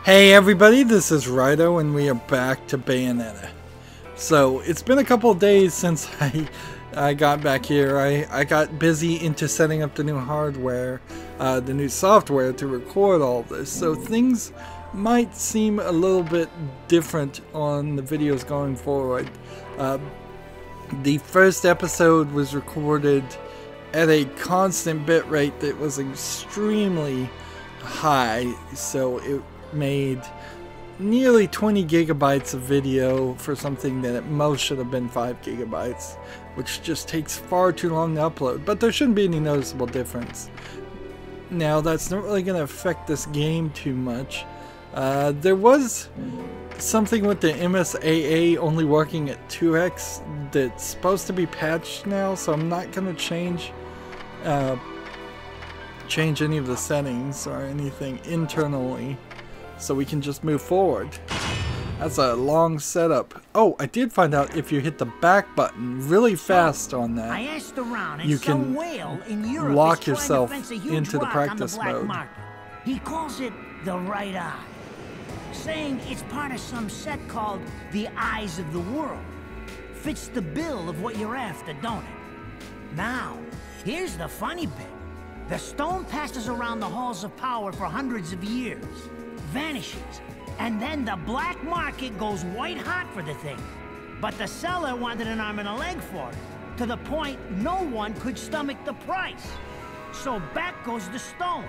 Hey everybody, this is Rydo and we are back to Bayonetta. So it's been a couple of days since I got back here. I got busy into setting up the new hardware, the new software to record all this. So things might seem a little bit different on the videos going forward. The first episode was recorded at a constant bit rate that was extremely high, so it made nearly 20 gigabytes of video for something that at most should have been 5 gigabytes, which just takes far too long to upload, but there shouldn't be any noticeable difference. Now that's not really going to affect this game too much. There was something with the MSAA only working at 2x that's supposed to be patched now, so I'm not going to change any of the settings or anything internally, so we can just move forward. That's a long setup. Oh, I did find out if you hit the back button really fast on that, you can lock yourself into the practice mode. He calls it the right eye, saying it's part of some set called the Eyes of the World. Fits the bill of what you're after, don't it? Now, here's the funny bit. The stone passes around the halls of power for hundreds of years, vanishes, and then the black market goes white hot for the thing. But the seller wanted an arm and a leg for it, to the point no one could stomach the price. So back goes the stone.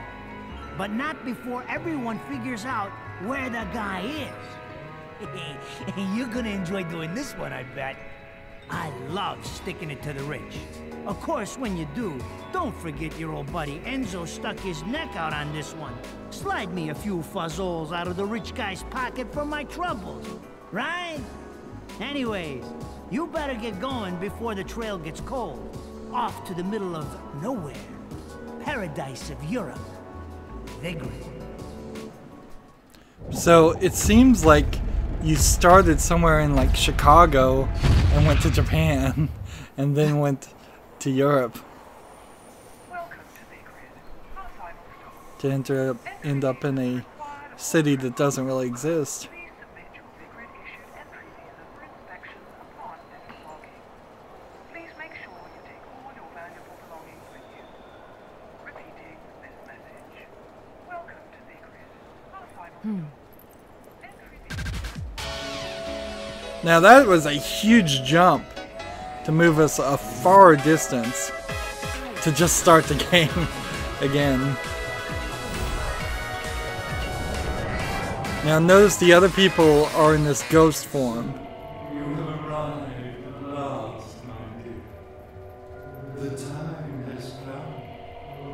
But not before everyone figures out where the guy is. You're gonna enjoy doing this one, I bet. I love sticking it to the rich. Of course, when you do, don't forget your old buddy Enzo stuck his neck out on this one. Slide me a few fuzzoles out of the rich guy's pocket for my troubles, right? Anyways, you better get going before the trail gets cold. Off to the middle of nowhere. Paradise of Europe. Vigrid. So it seems like you started somewhere in like Chicago and went to Japan and then went to Europe to end up in a city that doesn't really exist. Now that was a huge jump to move us a far distance to just start the game again. Now notice the other people are in this ghost form. You have arrived at last, my dear. The time has come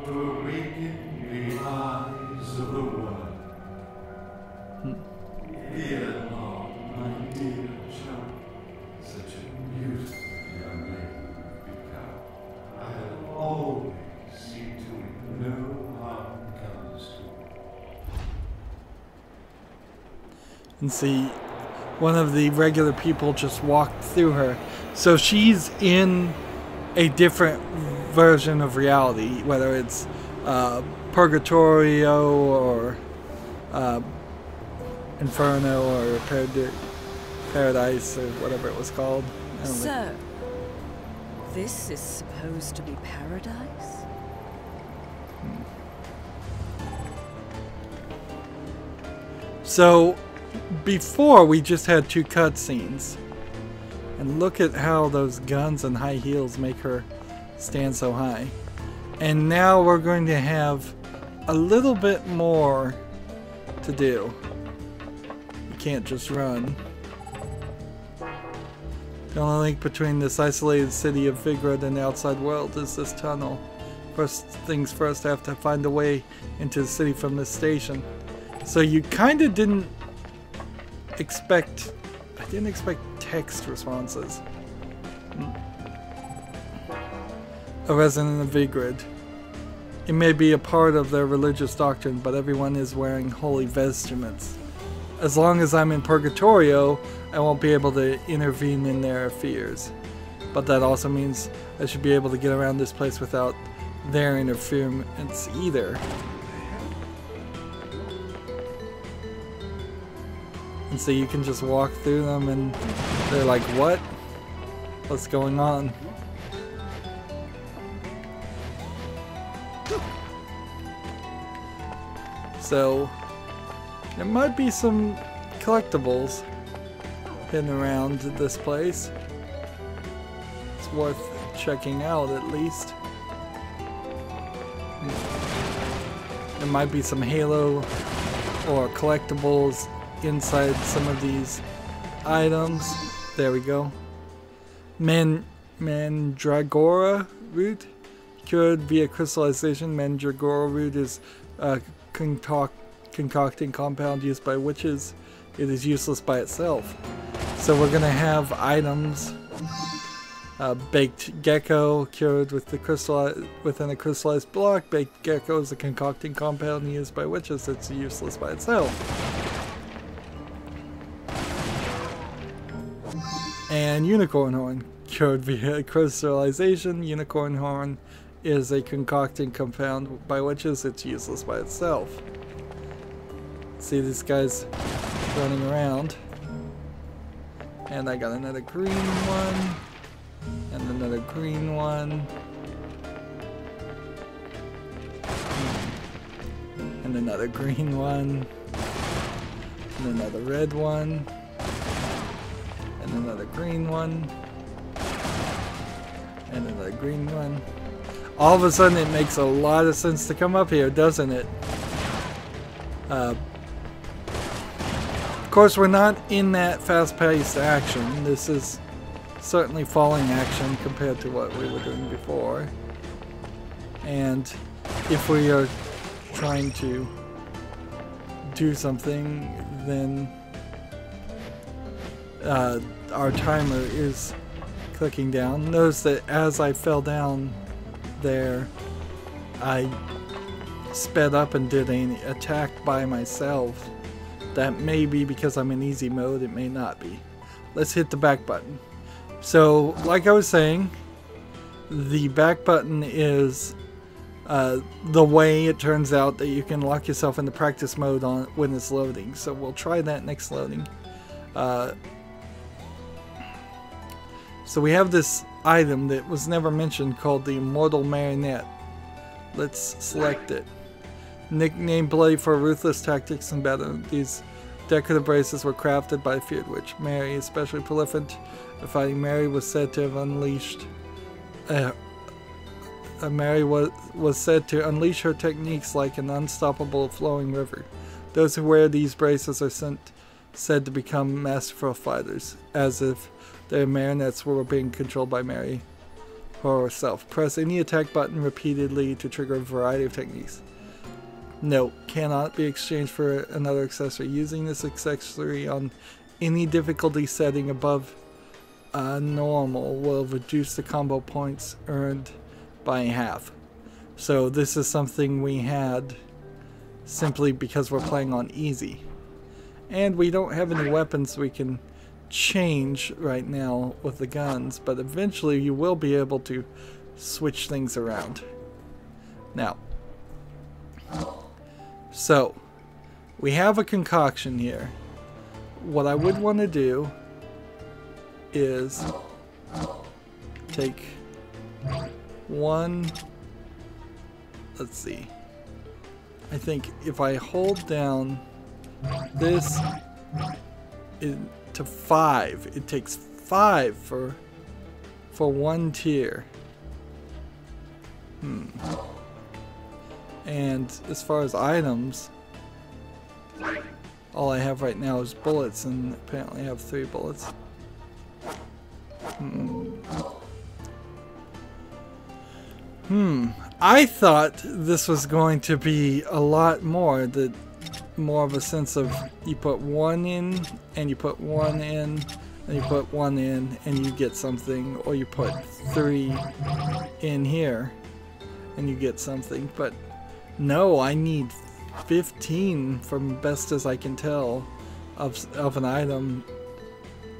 to awaken the eyes of the world. Fear not, my dear child. Such a beautiful young lady you've become. I have always seen to it no harm comes to you. And see, one of the regular people just walked through her. So she's in a different version of reality, whether it's Purgatorio or Inferno or Paradise or whatever it was called. So, this is supposed to be paradise? So, before we just had 2 cutscenes. And look at how those guns and high heels make her stand so high. And now we're going to have a little bit more to do. You can't just run. The only link between this isolated city of Vigrid and the outside world is this tunnel. First things first, I have to find a way into the city from this station. So you kind of didn't expect... I didn't expect text responses. A resident of Vigrid. It may be a part of their religious doctrine, but everyone is wearing holy vestments. As long as I'm in Purgatorio, I won't be able to intervene in their affairs. But that also means I should be able to get around this place without their interference either. And so you can just walk through them and they're like, what? What's going on? So there might be some collectibles hidden around this place. It's worth checking out at least. There might be some Halo or collectibles inside some of these items. There we go. Mandragora root, cured via crystallization. Mandragora root is a concocting compound used by witches. It is useless by itself. So we're gonna have items. Baked gecko, cured with the within a crystallized block. Baked gecko is a concocting compound used by witches. It's useless by itself. And unicorn horn, cured via crystallization. Unicorn horn is a concocting compound by witches. It's useless by itself. See these guys running around. And I got another green one. And another green one. And another green one. And another red one. And another green one. And another green one. All of a sudden it makes a lot of sense to come up here, doesn't it? Of course we're not in that fast-paced action. This is certainly falling action compared to what we were doing before. And if we are trying to do something, then our timer is clicking down. Notice that as I fell down there, I sped up and did an attack by myself. That may be because I'm in easy mode, it may not be. Let's hit the back button. So, like I was saying, the back button is the way it turns out that you can lock yourself into practice mode on when it's loading. So we'll try that next loading. So we have this item that was never mentioned called the Immortal Marionette. Let's select it. Nicknamed Bloody for ruthless tactics in battle. These decorative braces were crafted by a feared witch, Mary, especially prolific at fighting. Mary was said to have unleashed. Mary was said to unleash her techniques like an unstoppable flowing river. Those who wear these braces are said to become masterful fighters, as if their marionettes were being controlled by Mary herself. Press any attack button repeatedly to trigger a variety of techniques. Note, cannot be exchanged for another accessory. Using this accessory on any difficulty setting above normal will reduce the combo points earned by half. So this is something we had simply because we're playing on easy. And we don't have any weapons we can change right now with the guns, but eventually you will be able to switch things around. Now, so we have a concoction here. What I would want to do is take one, let's see, I think if I hold down this to 5, it takes 5 for one tier. And as far as items, all I have right now is bullets, and apparently I have 3 bullets. I thought this was going to be a lot more, more of a sense of you put 1 in, and you put 1 in, and you put 1 in, and you get something, or you put 3 in here, and you get something. But no, I need 15 from best as I can tell of an item,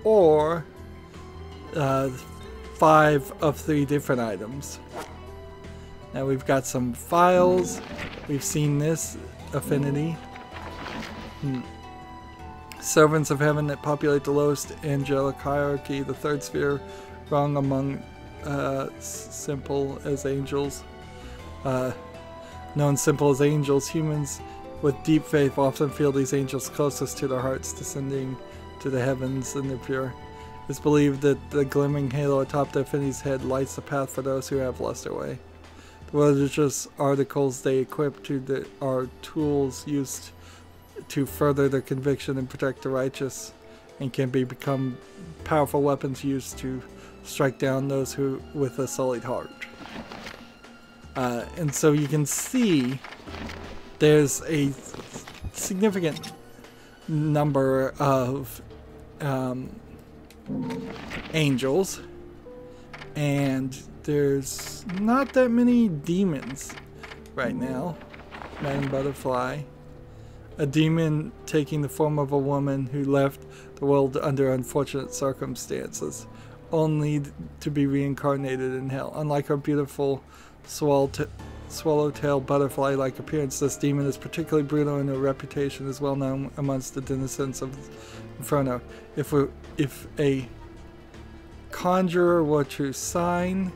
or 5 of 3 different items. Now we've got some files. We've seen this affinity. servants of heaven that populate the lowest angelic hierarchy, the third sphere, rung among simple as angels. Known simple as angels, humans with deep faith often feel these angels closest to their hearts, descending to the heavens in their pure. It's believed that the glimmering halo atop the Affinity's head lights the path for those who have lost their way. The religious articles they equip are tools used to further their conviction and protect the righteous, and can become powerful weapons used to strike down those who with a sullied heart. And so you can see there's a significant number of angels, and there's not that many demons right now. Madam Butterfly. A demon taking the form of a woman who left the world under unfortunate circumstances, only to be reincarnated in hell. Unlike her beautiful swallowtail butterfly-like appearance, this demon is particularly brutal, and her reputation is well known amongst the denizens of Inferno. If a conjurer were to sign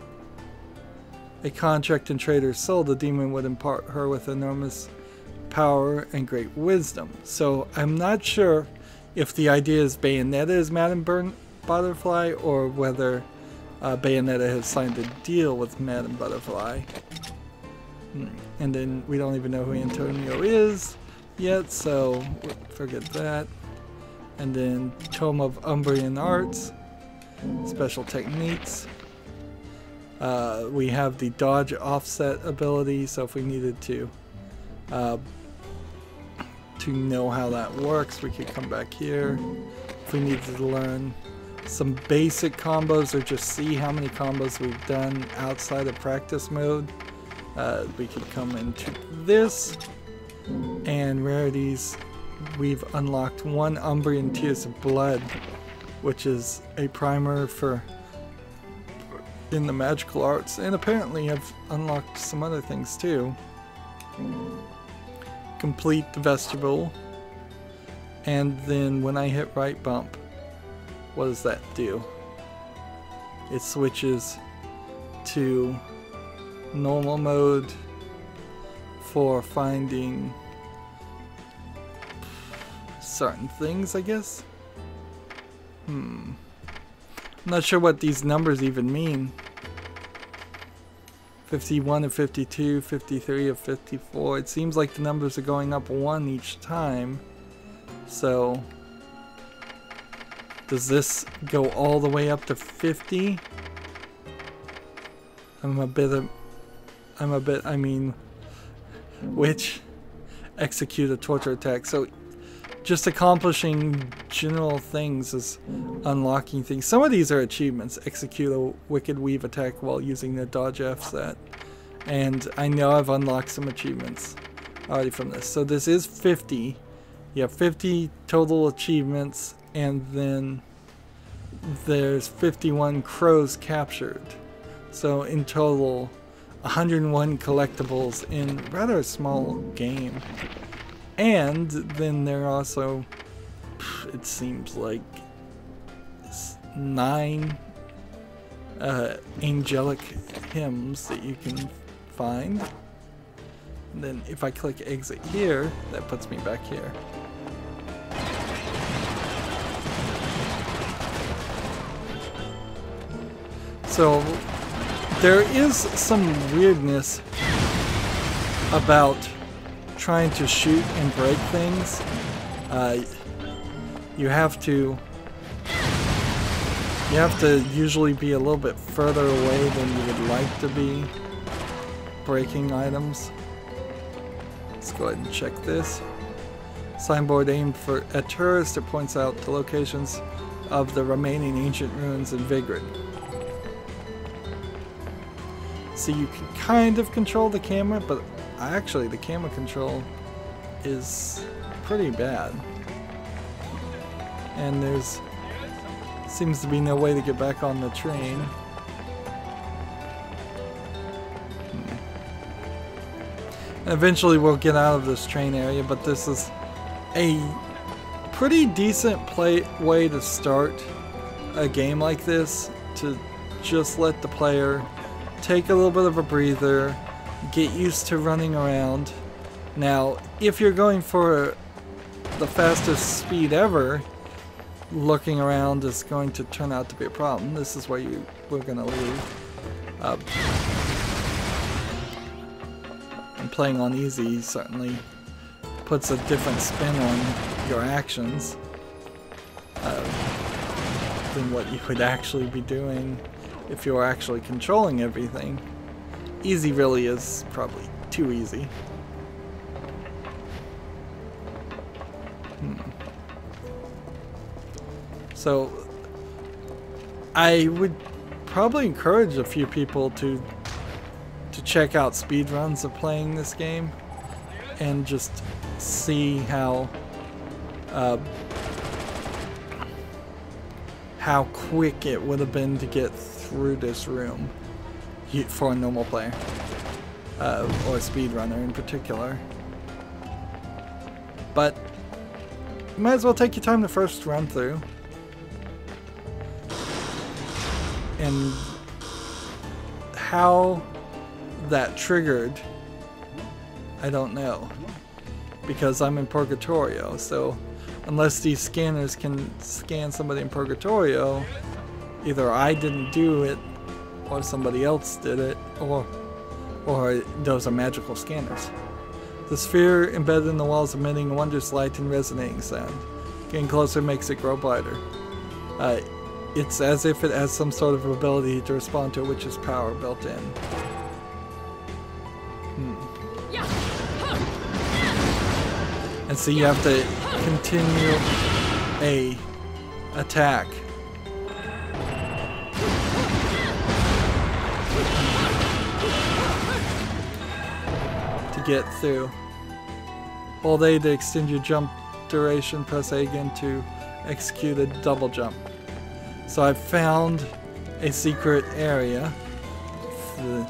a contract and trade her soul, the demon would impart her with enormous power and great wisdom. So I'm not sure if the idea is Bayonetta is Madame Butterfly, or whether Bayonetta has signed a deal with Madame Butterfly. And then we don't even know who Antonio is yet, so forget that. And then Tome of Umbrian Arts, special techniques. We have the dodge offset ability, so if we needed to know how that works, we could come back here. If we needed to learn some basic combos, or just see how many combos we've done outside of practice mode, we could come into this. And rarities, we've unlocked one Umbrian Tears of Blood, which is a primer for in the magical arts, and apparently I've unlocked some other things too. Complete the vestibule, and then when I hit right bump, what does that do? It switches to normal mode for finding certain things, I guess. I'm not sure what these numbers even mean. 51 of 52, 53 of 54. It seems like the numbers are going up 1 each time. So does this go all the way up to 50? I mean, which execute a torture attack. So just accomplishing general things is unlocking things. Some of these are achievements. Execute a Wicked Weave attack while using the dodge F set. And I know I've unlocked some achievements already from this. So this is 50. You have 50 total achievements, and then there's 51 crows captured. So in total, 101 collectibles in rather a small game. And then there are also, it seems like, 9 angelic hymns that you can find. And then if I click exit here, that puts me back here. So there is some weirdness about trying to shoot and break things. You have to usually be a little bit further away than you would like to be breaking items. Let's go ahead and check this. Signboard aimed at tourists that points out the locations of the remaining ancient ruins in Vigrid. So you can kind of control the camera, but actually the camera control is pretty bad. And there's seems to be no way to get back on the train. And eventually we'll get out of this train area, but this is a pretty decent way to start a game like this, to just let the player take a little bit of a breather, get used to running around. Now, if you're going for the fastest speed ever, looking around is going to turn out to be a problem. This is where we're going to leave. And playing on easy certainly puts a different spin on your actions than what you would actually be doing if you were actually controlling everything. Easy really is probably too easy. So I would probably encourage a few people to check out speedruns of playing this game and just see how quick it would have been to get through this room for a normal player, or a speedrunner in particular. But you might as well take your time the first run through. And how that triggered, I don't know, because I'm in Purgatorio, so unless these scanners can scan somebody in Purgatorio, either I didn't do it, or somebody else did it, or those are magical scanners. The sphere embedded in the walls emitting wondrous light and resonating sound. Getting closer makes it grow brighter. It's as if it has some sort of ability to respond to a witch's power built in. And so you have to continue a attack. To get through. Hold A to extend your jump duration, press A again to execute a double jump. So I've found a secret area. The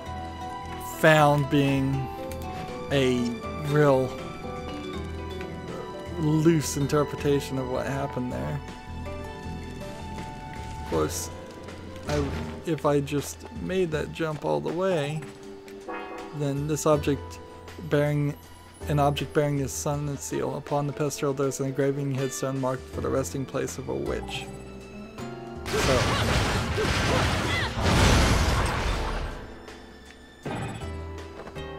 found being a real loose interpretation of what happened there. Of course, if I just made that jump all the way, then this object bearing this sun and seal. Upon the pedestal there's an engraving headstone marked for the resting place of a witch. So,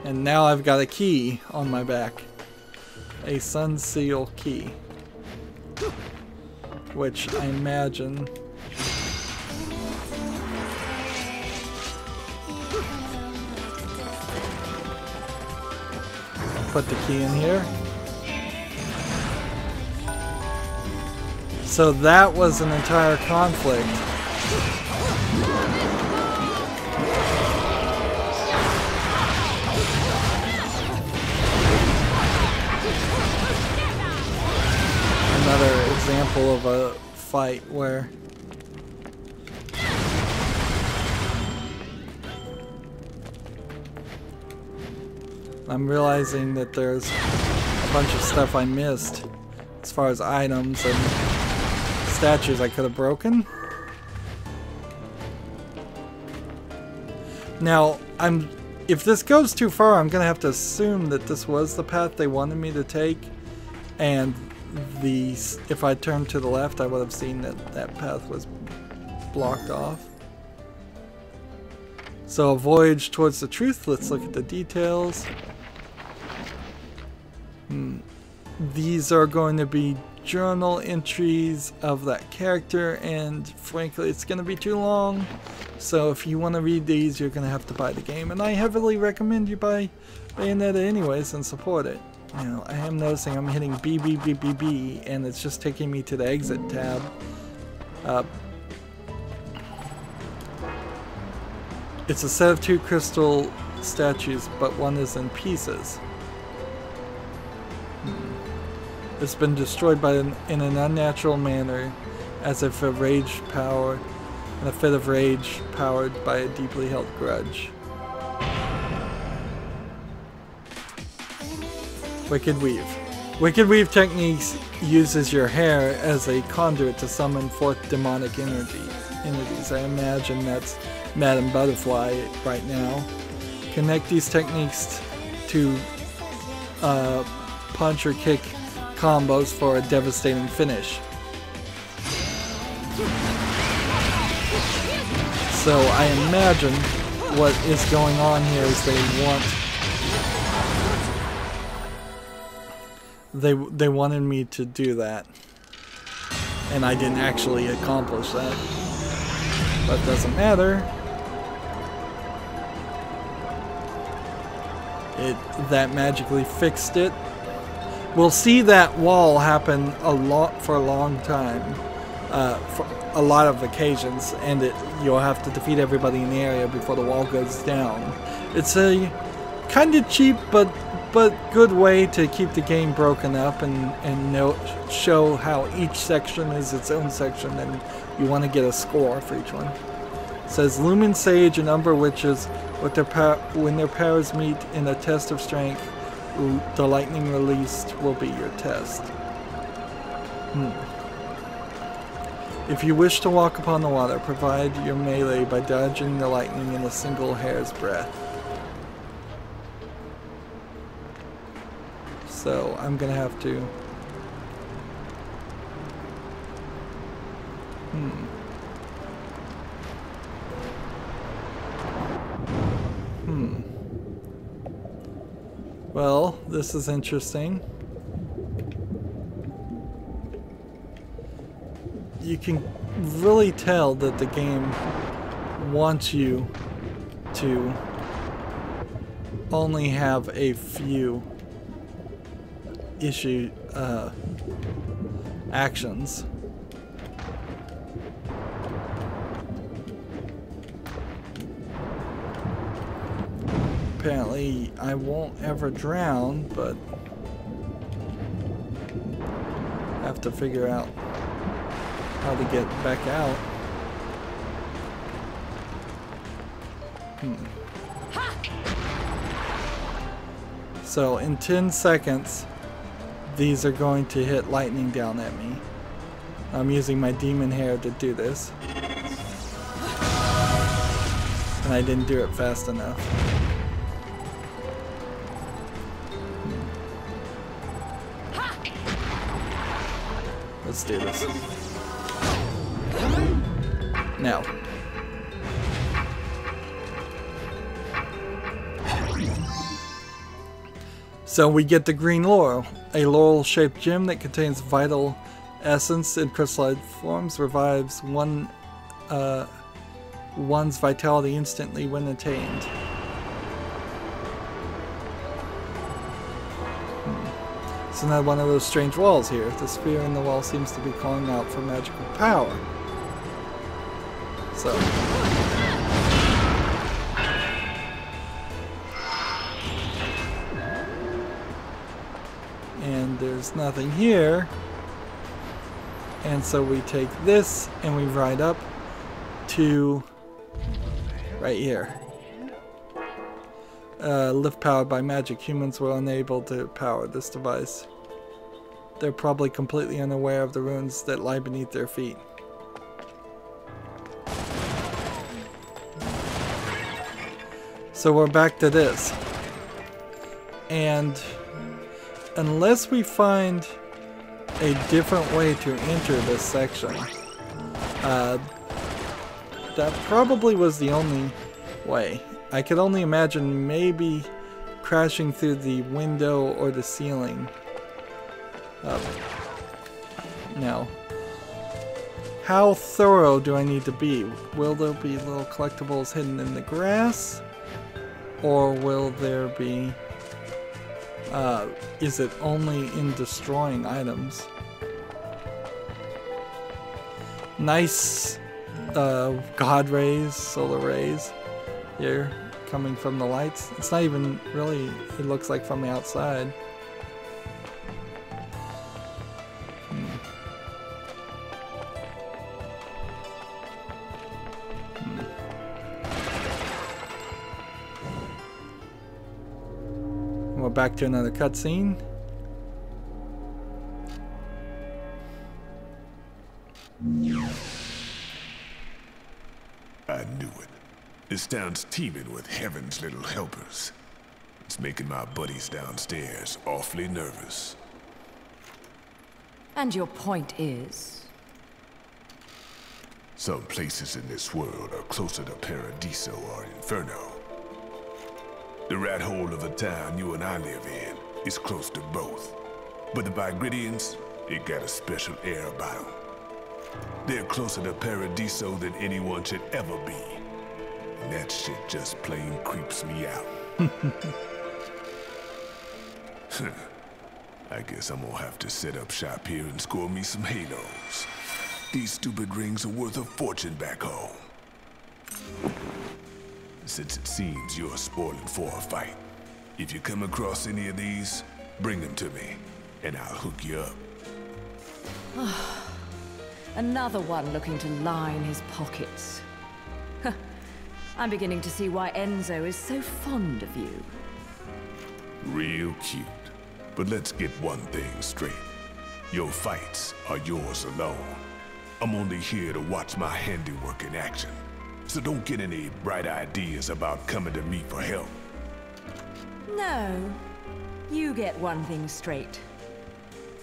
and now I've got a key on my back. A sun seal key. Which I imagine put the key in here. So that was an entire conflict. Another example of a fight where I'm realizing that there's a bunch of stuff I missed as far as items and statues I could have broken. Now, if this goes too far, I'm gonna have to assume that this was the path they wanted me to take, and if I turned to the left, I would have seen that that path was blocked off. So, a voyage towards the truth. Let's look at the details. These are going to be journal entries of that character, and frankly it's going to be too long, so if you want to read these you're going to have to buy the game, and I heavily recommend you buy Bayonetta anyways and support it. You know, I am noticing I'm hitting B, and it's just taking me to the exit tab. It's a set of 2 crystal statues, but one is in pieces. It's been destroyed in an unnatural manner, as if a fit of rage powered by a deeply held grudge. Wicked Weave. Wicked Weave Techniques uses your hair as a conduit to summon forth demonic entities. I imagine that's Madame Butterfly right now. Connect these techniques to punch or kick combos for a devastating finish. So I imagine what is going on here is they wanted me to do that, and I didn't actually accomplish that, but it doesn't matter. That magically fixed it. We'll see that wall happen for a long time, for a lot of occasions, and you'll have to defeat everybody in the area before the wall goes down. It's a kind of cheap but good way to keep the game broken up and show how each section is its own section, and you want to get a score for each one. It says Lumen Sage and Umber Witches, when their powers meet in a test of strength, the lightning released will be your test. If you wish to walk upon the water, provide your melee by dodging the lightning in a single hair's breadth. So I'm gonna have to... Well, this is interesting. You can really tell that the game wants you to only have a few actions. Apparently I won't ever drown, but I have to figure out how to get back out. So in 10 seconds these are going to hit lightning down at me. I'm using my demon hair to do this, and I didn't do it fast enough. Let's do this. Now. So we get the green laurel, a laurel-shaped gem that contains vital essence in crystallized forms, revives one's vitality instantly when attained. It's another one of those strange walls here. The sphere in the wall seems to be calling out for magical power. So. And there's nothing here. And so we take this and we ride up to right here. Lift powered by magic. Humans were unable to power this device. They're probably completely unaware of the ruins that lie beneath their feet. So we're back to this. And unless we find a different way to enter this section, that probably was the only way. I could only imagine maybe crashing through the window or the ceiling. Now, how thorough do I need to be? Will there be little collectibles hidden in the grass? Or will there be... is it only in destroying items? Nice God rays, solar rays here coming from the lights. It's not even really, it looks like from the outside. We're back to another cutscene. I knew it. This town's teeming with heaven's little helpers. It's making my buddies downstairs awfully nervous. And your point is? Some places in this world are closer to Paradiso or Inferno. The rat hole of a town you and I live in is close to both. But the Vigridians, they got a special air about them. They're closer to Paradiso than anyone should ever be. And that shit just plain creeps me out. I guess I'm gonna have to set up shop here and score me some halos. These stupid rings are worth a fortune back home. Since it seems you're spoiling for a fight, if you come across any of these, bring them to me, and I'll hook you up. Another one looking to line his pockets. I'm beginning to see why Enzo is so fond of you. Real cute. But let's get one thing straight. Your fights are yours alone. I'm only here to watch my handiwork in action. So don't get any bright ideas about coming to me for help. No. You get one thing straight.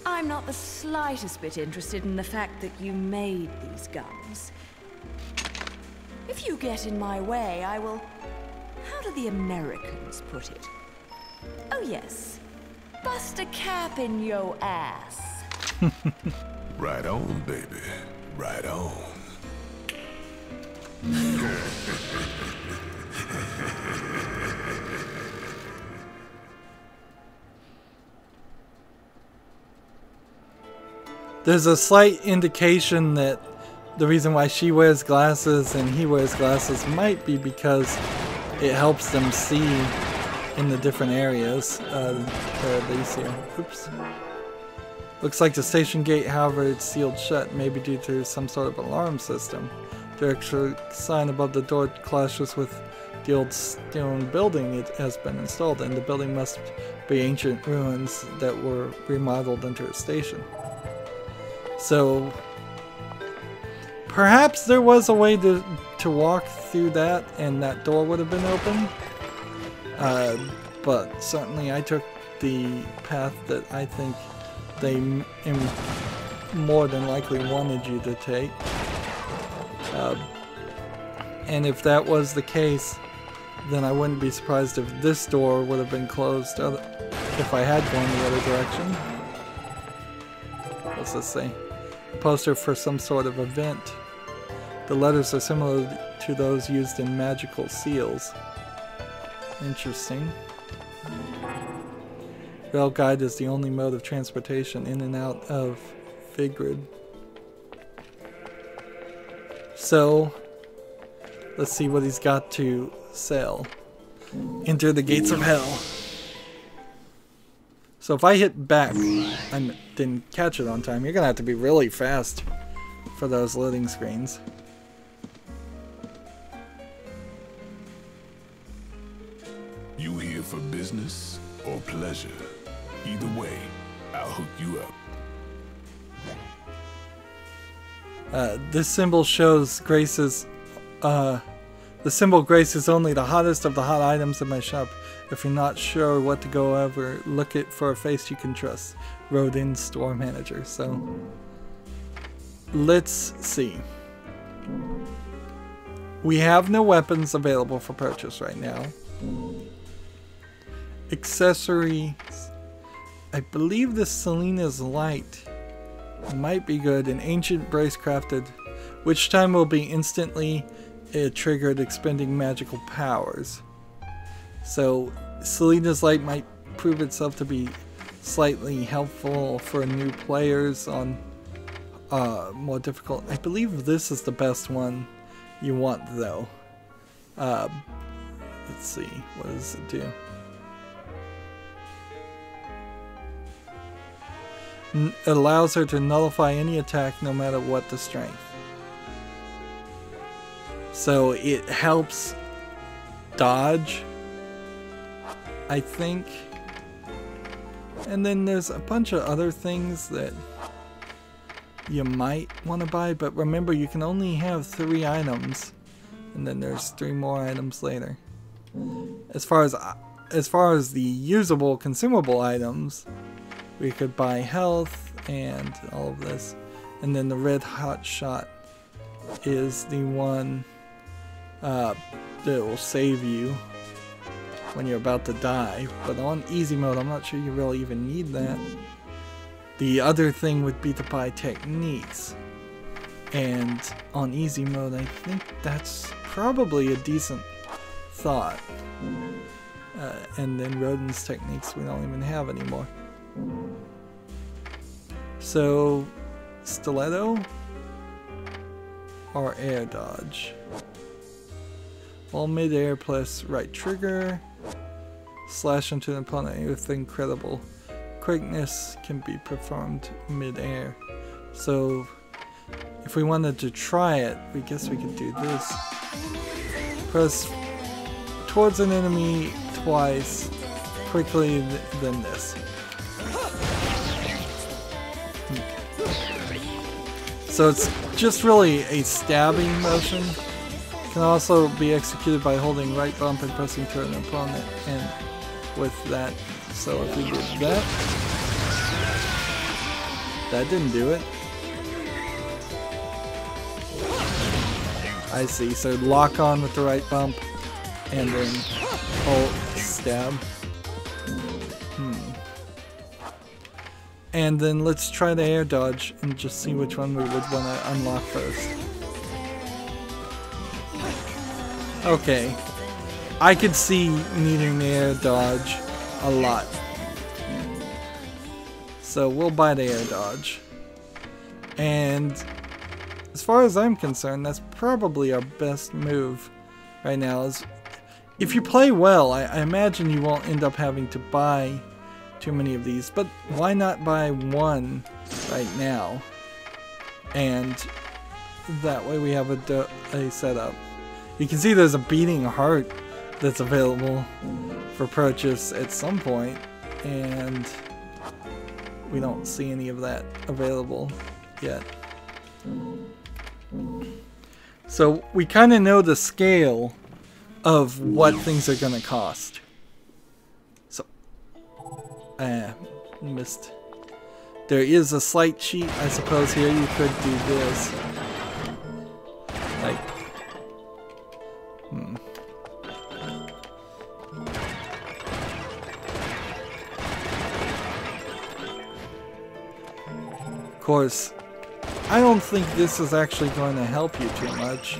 I'm not the slightest bit interested in the fact that you made these guns. If you get in my way, I will... How do the Americans put it? Oh yes. Bust a cap in yo ass. Right on, baby. Right on. There's a slight indication that the reason why she wears glasses and he wears glasses might be because it helps them see in the different areas. Oops. Looks like the station gate, however, it's sealed shut, maybe due to some sort of alarm system. The extra sign above the door clashes with the old stone building it has been installed, and the building must be ancient ruins that were remodeled into a station. So perhaps there was a way to walk through that and that door would have been open. But certainly I took the path that I think they more than likely wanted you to take. And if that was the case, then I wouldn't be surprised if this door would have been closed if I had gone the other direction. What's this say? A poster for some sort of event. The letters are similar to those used in magical seals. Interesting. Rail guide is the only mode of transportation in and out of Vigrid. So, let's see what he's got to sell. Enter the gates of hell. So if I hit back, I didn't catch it on time, you're gonna have to be really fast for those loading screens. You here for business or pleasure? Either way, I'll hook you up. This symbol shows Grace's, the symbol Grace is only the hottest of the hot items in my shop. If you're not sure what to go over, look for a face you can trust. Rodin store manager. So, let's see. We have no weapons available for purchase right now. Accessories. I believe this Selena's Light might be good. An ancient brace crafted, which time will be instantly triggered, expending magical powers. So Selena's Light might prove itself to be slightly helpful for new players on more difficult. I believe this is the best one you want though. Let's see, what does it do? Allows her to nullify any attack no matter what the strength. So it helps dodge, I think. And then there's a bunch of other things that you might want to buy, but remember you can only have 3 items, and then there's 3 more items later. As far as the usable consumable items, we could buy health and all of this, and then the red hot shot is the one that will save you when you're about to die, but on easy mode I'm not sure you really even need that. The other thing would be to buy techniques, and on easy mode I think that's probably a decent thought. And then Rodin's techniques we don't even have anymore. So stiletto or air dodge? While mid-air plus right trigger, slash into an opponent with incredible quickness can be performed mid-air. So if we wanted to try it, we guess we could do this. Press towards an enemy twice quickly, then this. So it's just really a stabbing motion. Can also be executed by holding right bump and pressing to an opponent, and with that, so if we did that, that didn't do it. I see, so lock on with the right bump and then hold stab. And then let's try the air dodge and just see which one we would want to unlock first. Okay, I could see needing the air dodge a lot, so we'll buy the air dodge. And as far as I'm concerned, that's probably our best move right now. Is if you play well, I imagine you won't end up having to buy too many of these, but why not buy one right now? And that way we have a setup. You can see there's a beating heart that's available for purchase at some point, and we don't see any of that available yet. So we kind of know the scale of what things are going to cost. So, missed. There is a slight cheat, I suppose. Here you could do this. Like, Of course, I don't think this is actually going to help you too much.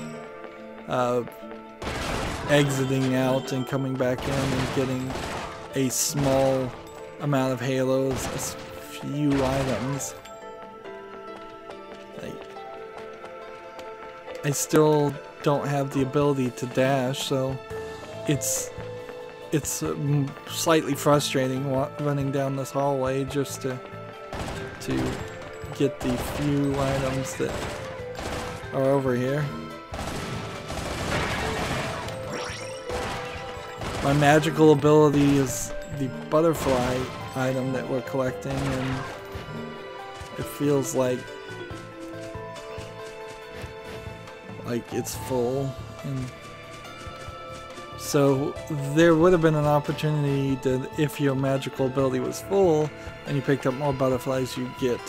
Exiting out and coming back in and getting a small amount of halos, a few items. Like, I still don't have the ability to dash, so it's slightly frustrating running down this hallway just to get the few items that are over here. My magical ability is the butterfly item that we're collecting, and it feels like it's full, and so there would have been an opportunity that if your magical ability was full and you picked up more butterflies, you get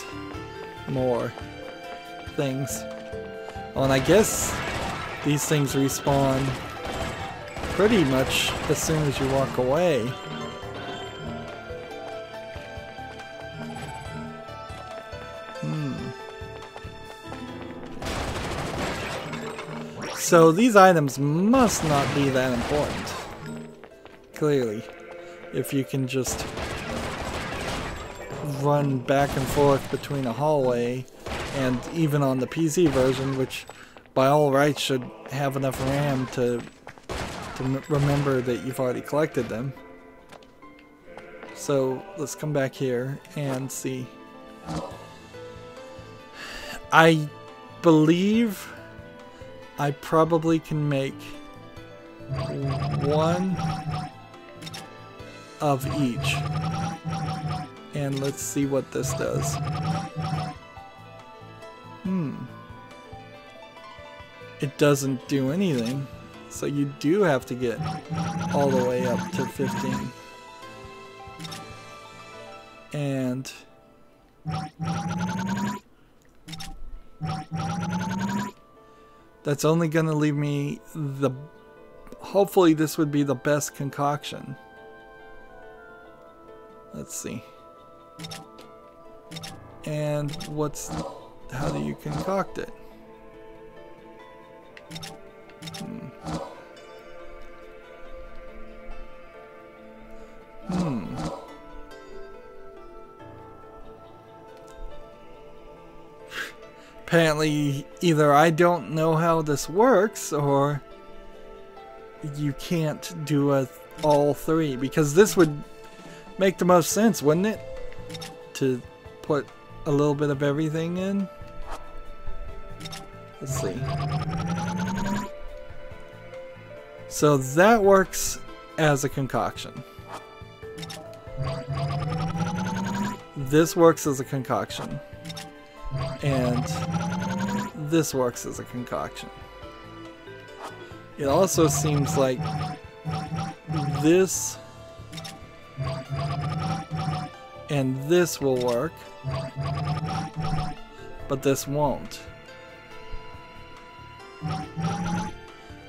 more things. Oh, and I guess these things respawn pretty much as soon as you walk away. So these items must not be that important. Clearly, if you can just run back and forth between a hallway, and even on the PC version, which by all rights should have enough RAM to remember that you've already collected them. So let's come back here and see. I believe I probably can make one of each. And let's see what this does. It doesn't do anything. So you do have to get all the way up to 15. And that's only going to leave me the... Hopefully this would be the best concoction. Let's see. And how do you concoct it? Apparently, either I don't know how this works, or you can't do all three, because this would make the most sense, wouldn't it? To put a little bit of everything in. Let's see. So that works as a concoction. This works as a concoction. And this works as a concoction. It also seems like this and this will work, but this won't.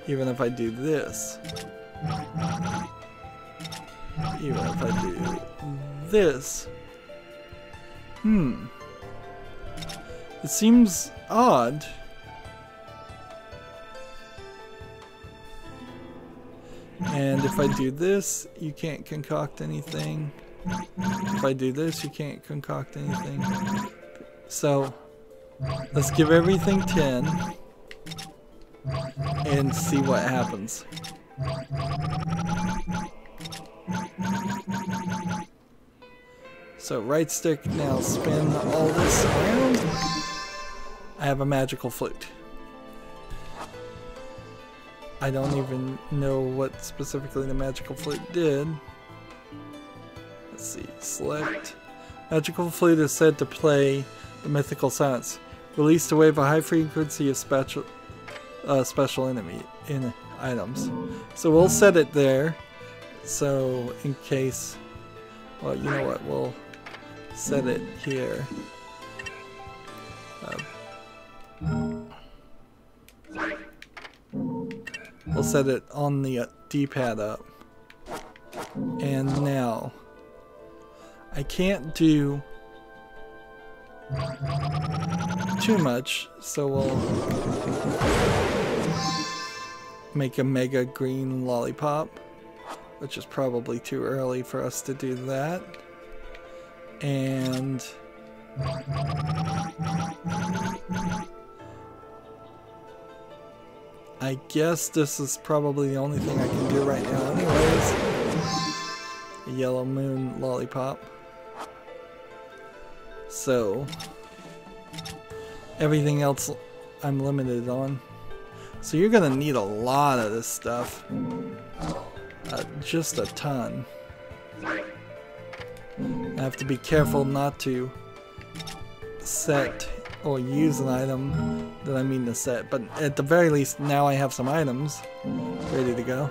Even if I do this. Even if I do this. It seems odd. And if I do this, you can't concoct anything. If I do this, you can't concoct anything. So, let's give everything 10 and see what happens. So right stick, now spin all this around. I have a magical flute. I don't even know what specifically the magical flute did. Let's see, select. Magical flute is said to play the mythical silence. Release to wave a high frequency of special enemy in items. So we'll set it there. So in case, well, you know what, we'll set it here. We'll set it on the D-pad up. And now, I can't do too much, so we'll make a mega green lollipop, which is probably too early for us to do that. And I guess this is probably the only thing I can do right now anyways. A yellow moon lollipop. So everything else I'm limited on. So you're gonna need a lot of this stuff. Just a ton. I have to be careful not to set or use an item that I mean to set, but at the very least now I have some items ready to go.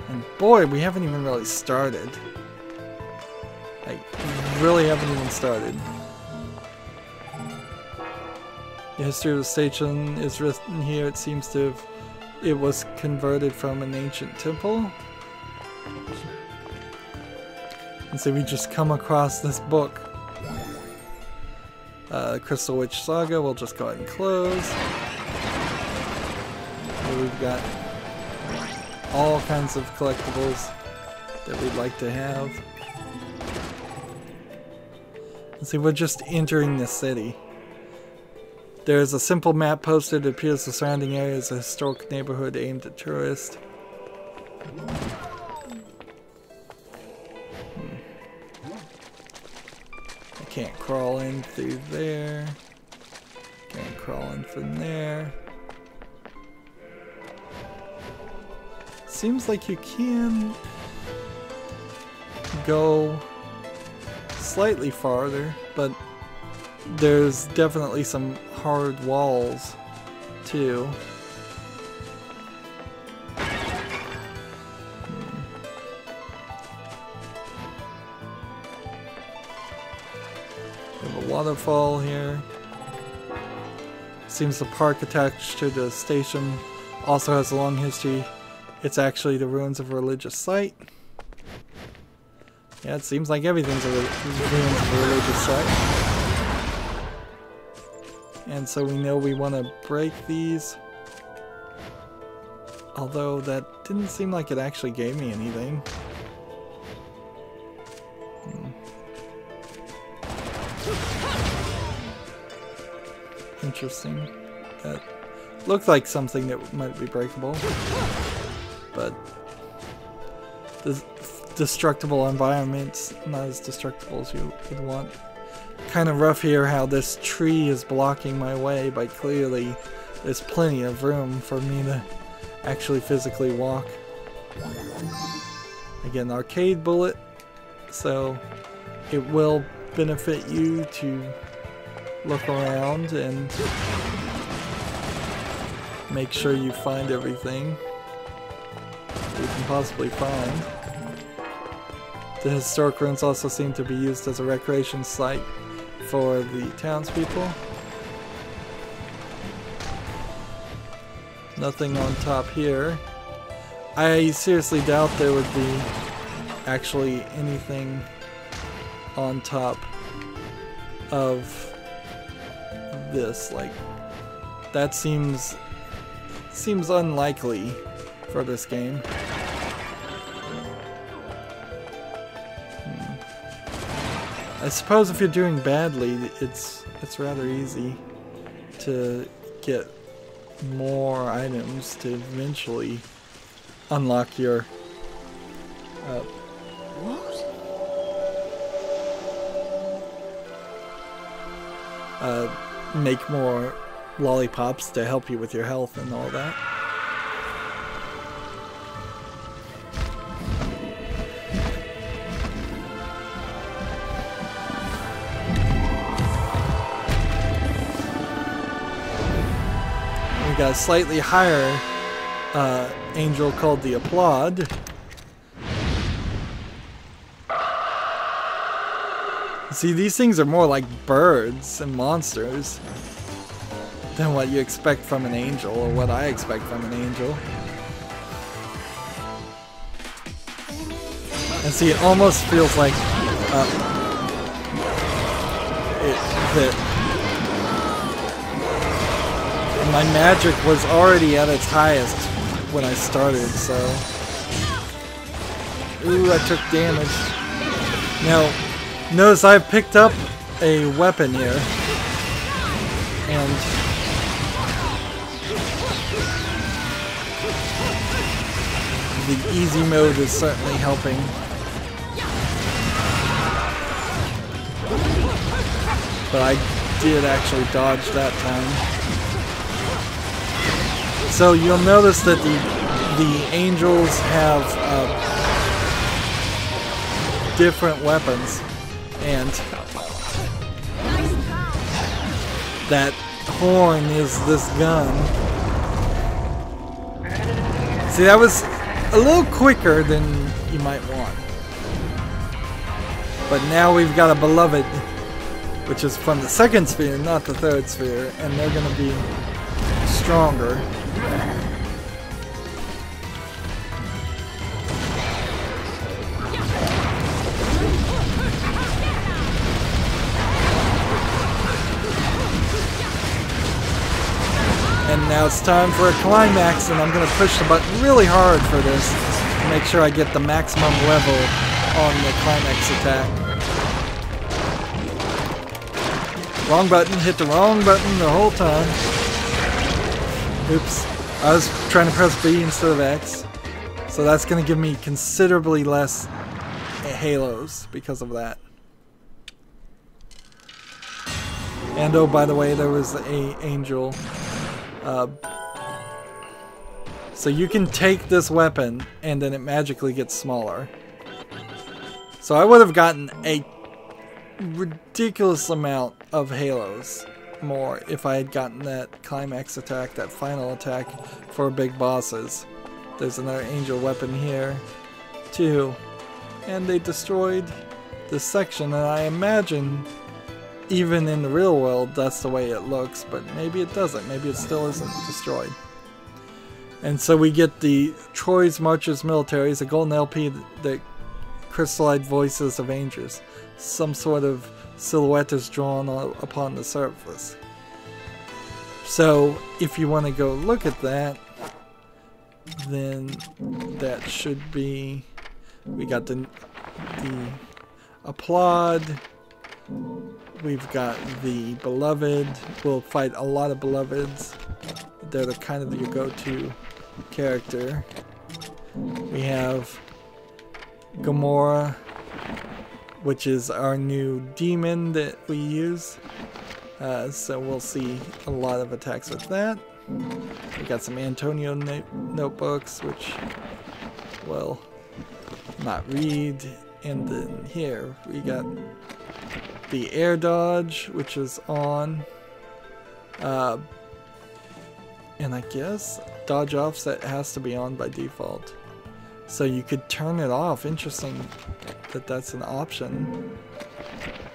And boy, we haven't even really started. I really haven't even started. The history of the station is written here. It seems to have, it was converted from an ancient temple. And so we just come across this book. Crystal Witch Saga, we'll just go ahead and close. Here we've got all kinds of collectibles that we'd like to have. Let's see, we're just entering the city. There's a simple map posted. It appears the surrounding area is a historic neighborhood aimed at tourists. I can't crawl in through there. Can't crawl in from there. Seems like you can go slightly farther, but there's definitely some hard walls too. We have a waterfall here. Seems the park attached to the station also has a long history. It's actually the ruins of a religious site. Yeah, it seems like everything's a ruins of a religious site. And so we know we want to break these. Although that didn't seem like it actually gave me anything. Interesting. That looked like something that might be breakable. But the destructible environments, not as destructible as you would want. Kind of rough here how this tree is blocking my way, but clearly there's plenty of room for me to actually physically walk. Again, arcade bullet, so it will benefit you to look around and make sure you find everything you can possibly find. The historic ruins also seem to be used as a recreation site for the townspeople. Nothing on top here. I seriously doubt there would be actually anything on top of this. Like, that seems unlikely for this game. I suppose if you're doing badly, it's rather easy to get more items to eventually unlock your make more lollipops to help you with your health and all that. We got a slightly higher angel called the Applaud. See, these things are more like birds and monsters than what you expect from an angel, or what I expect from an angel. And see, it almost feels like that my magic was already at its highest when I started, so... Ooh, I took damage. Now, notice I've picked up a weapon here, and the easy mode is certainly helping. But I did actually dodge that time. So you'll notice that the angels have different weapons, and that horn is this gun. See, that was a little quicker than you might want. But now we've got a beloved, which is from the second sphere, not the third sphere, and they're going to be stronger. And now it's time for a climax, and I'm going to push the button really hard for this to make sure I get the maximum level on the climax attack. Wrong button, hit the wrong button the whole time. Oops, I was trying to press B instead of X. So that's going to give me considerably less halos because of that. And oh, by the way, there was a angel. So you can take this weapon and then it magically gets smaller. So I would have gotten a ridiculous amount of halos more if I had gotten that climax attack, that final attack for big bosses. There's another angel weapon here too, and they destroyed this section, and I imagine even in the real world that's the way it looks, but maybe it doesn't. Maybe it still isn't destroyed. And so we get the Troy's Marchers Militaries, a golden LP that crystallized voices of angels. Some sort of silhouette is drawn upon the surface. So if you want to go look at that, then that should be, we got the Applaud, we've got the Beloved. We'll fight a lot of Beloveds. They're the kind of your go-to character. We have Gamora, which is our new demon that we use. So we'll see a lot of attacks with that. We got some Antonio notebooks, which we'll not read. And then here we got the air dodge, which is on. And I guess dodge offset has to be on by default. So you could turn it off. Interesting that that's an option.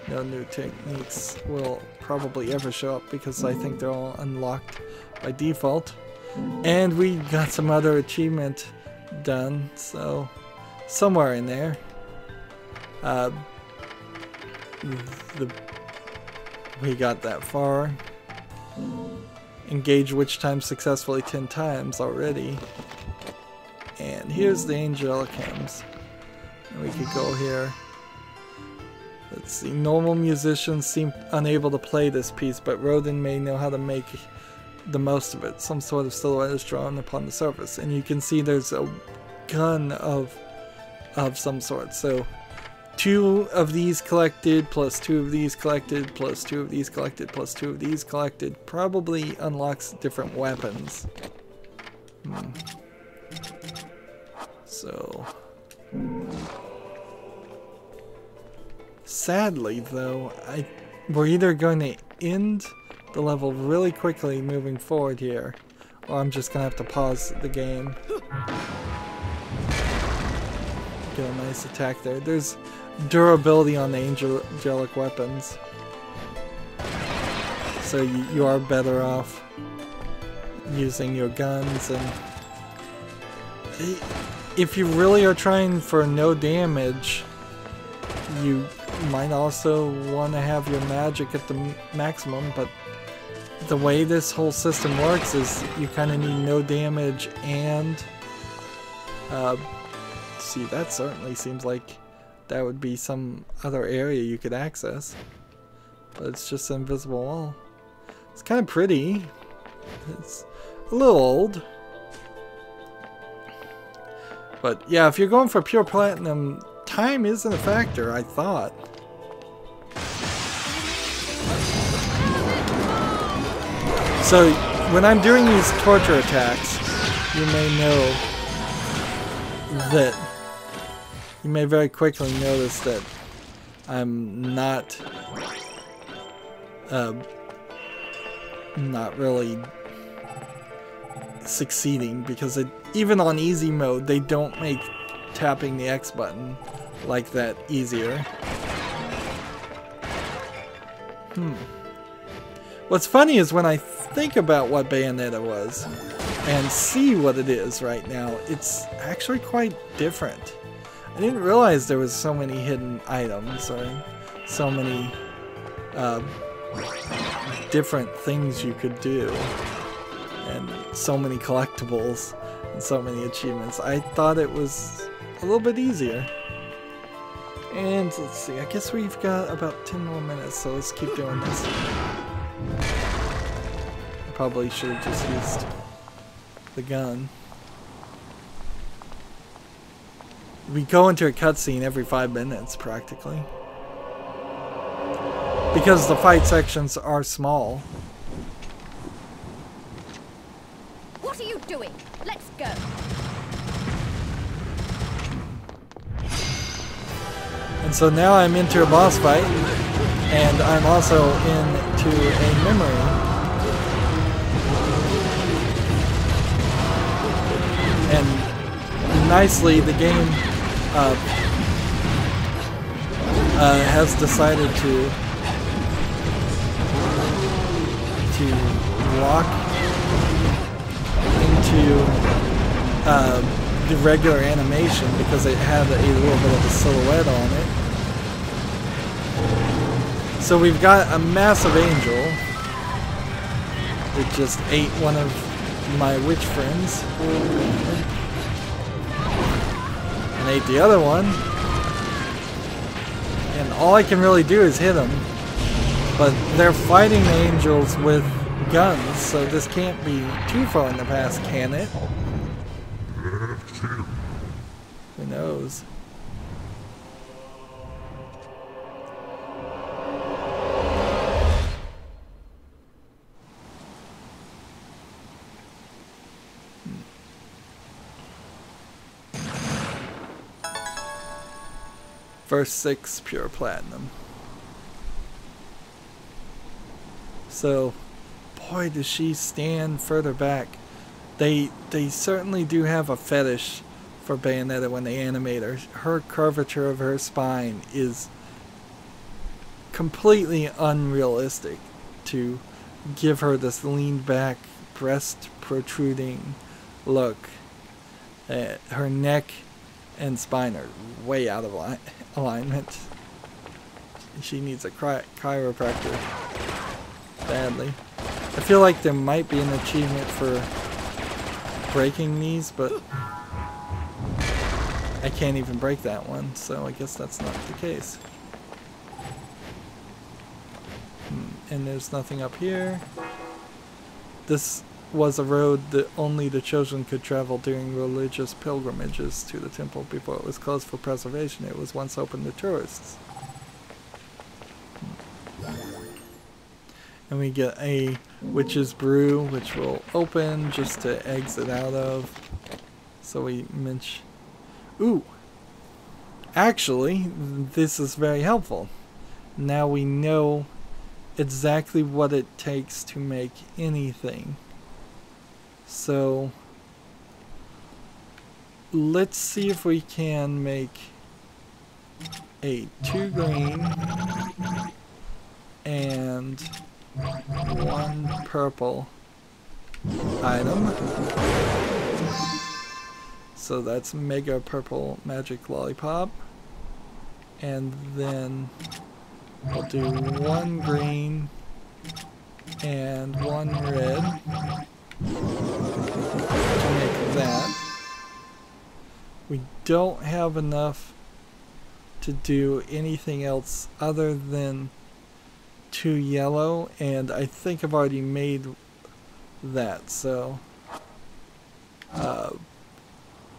No new techniques will probably ever show up because I think they're all unlocked by default. And we got some other achievement done, so somewhere in there. We got that far. Engage witch time successfully 10 times already. And here's the angelic hymns. And we could go here. Let's see. Normal musicians seem unable to play this piece, but Rodin may know how to make the most of it. Some sort of silhouette is drawn upon the surface. And you can see there's a gun of some sort. So 2 of these collected, plus 2 of these collected, plus 2 of these collected, plus 2 of these collected probably unlocks different weapons. So sadly though, we're either going to end the level really quickly moving forward here, or I'm just gonna have to pause the game. Get a nice attack there. There's durability on the angelic weapons, so you are better off using your guns. And if you really are trying for no damage, you might also want to have your magic at the maximum, but the way this whole system works is you kind of need no damage and see, that certainly seems like that would be some other area you could access, but it's just an invisible wall. It's kind of pretty. It's a little old, but yeah, if you're going for pure platinum, time isn't a factor, I thought. So when I'm doing these torture attacks, you may know that you may very quickly notice that I'm not really succeeding, because even on easy mode they don't make tapping the X button like that easier. What's funny is when I think about what Bayonetta was and see what it is right now, it's actually quite different. I didn't realize there was so many hidden items, or so many different things you could do, and so many collectibles, and so many achievements. I thought it was a little bit easier. And let's see, I guess we've got about 10 more minutes, so let's keep doing this. I probably should have just used the gun. We go into a cutscene every 5 minutes, practically. Because the fight sections are small. What are you doing? Let's go. And so now I'm into a boss fight. And I'm also into a memory. And nicely, the game has decided to walk into the regular animation because it had a little bit of a silhouette on it. So we've got a massive angel that just ate one of my witch friends and ate the other one. And all I can really do is hit them. But they're fighting angels with guns, so this can't be too far in the past, can it? Who knows? First 6 pure platinum. So, boy, does she stand further back. They certainly do have a fetish for Bayonetta when they animate her. Her curvature of her spine is completely unrealistic to give her this leaned back, breast protruding look. Her neck and spine are way out of alignment. She needs a chiropractor badly. I feel like there might be an achievement for breaking these, but I can't even break that one, so I guess that's not the case. And there's nothing up here. This was a road that only the chosen could travel during religious pilgrimages to the temple before it was closed for preservation. It was once open to tourists. And we get a witch's brew, which will open just to exit out of. So we mention... Ooh! Actually, this is very helpful. Now we know exactly what it takes to make anything. So let's see if we can make a 2 green and 1 purple item. So that's Mega Purple Magic Lollipop. And then we'll do 1 green and 1 red to make that. We don't have enough to do anything else other than 2 yellow, and I think I've already made that, so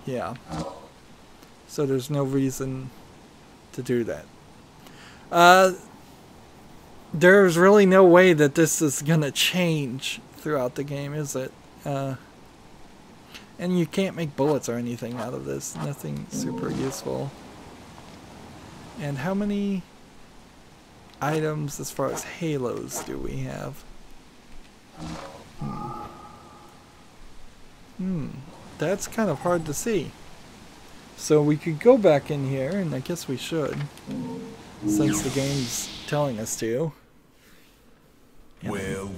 yeah. So there's no reason to do that. There's really no way that this is gonna change throughout the game, is it? And you can't make bullets or anything out of this. Nothing super useful. And how many items as far as halos do we have? That's kind of hard to see. So we could go back in here, and I guess we should, since the game's telling us to. Well,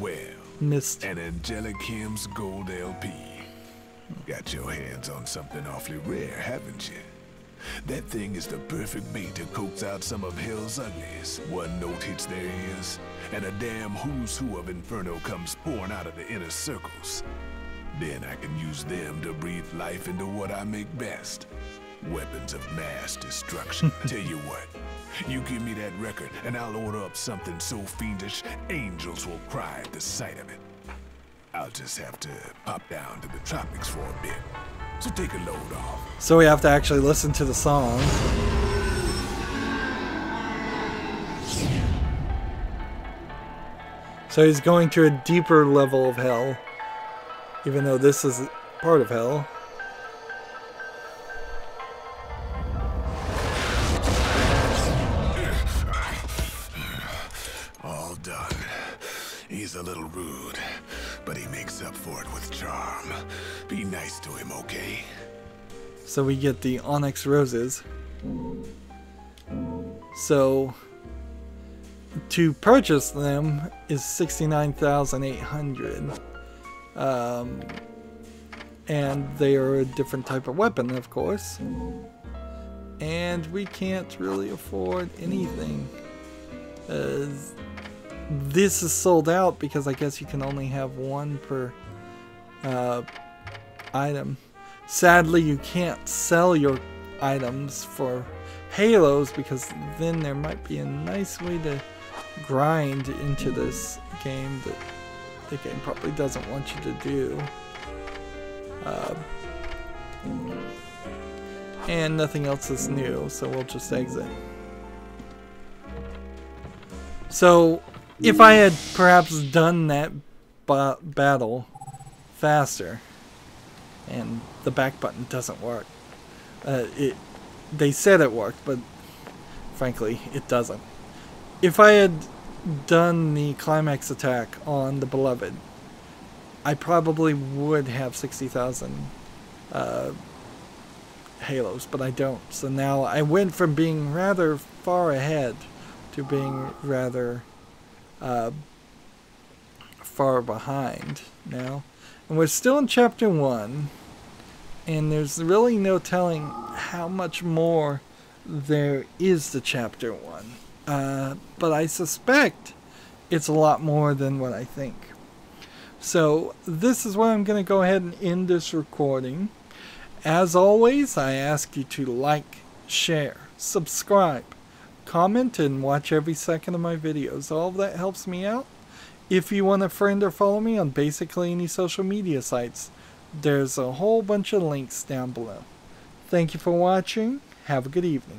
Missed. an angelic hymn's gold LP. Got your hands on something awfully rare, haven't you? That thing is the perfect bait to coax out some of hell's uglies. One note hits their ears, and a damn who's who of Inferno comes pouring out of the inner circles. Then I can use them to breathe life into what I make best. Weapons of mass destruction. Tell you what, you give me that record and I'll order up something so fiendish, angels will cry at the sight of it. I'll just have to pop down to the tropics for a bit. So take a load off. So we have to actually listen to the song. So he's going to a deeper level of hell, even though this is part of hell. little rude, but he makes up for it with charm. Be nice to him, okay? So we get the onyx roses. So to purchase them is 69,800. And they are a different type of weapon, of course. And we can't really afford anything. This is sold out because I guess you can only have one per item. Sadly, you can't sell your items for halos because then there might be a nice way to grind into this game that the game probably doesn't want you to do. And nothing else is new, so we'll just exit. So, if I had perhaps done that battle faster, and the back button doesn't work. They said it worked, but frankly, it doesn't. If I had done the climax attack on the Beloved, I probably would have 60,000 halos, but I don't. So now I went from being rather far ahead to being rather far behind now. And we're still in chapter 1, and there's really no telling how much more there is to chapter 1. But I suspect it's a lot more than what I think. So this is where I'm going to go ahead and end this recording. As always, I ask you to like, share, subscribe, comment, and watch every second of my videos. All of that helps me out. If you want to friend or follow me on basically any social media sites, there's a whole bunch of links down below. Thank you for watching. Have a good evening.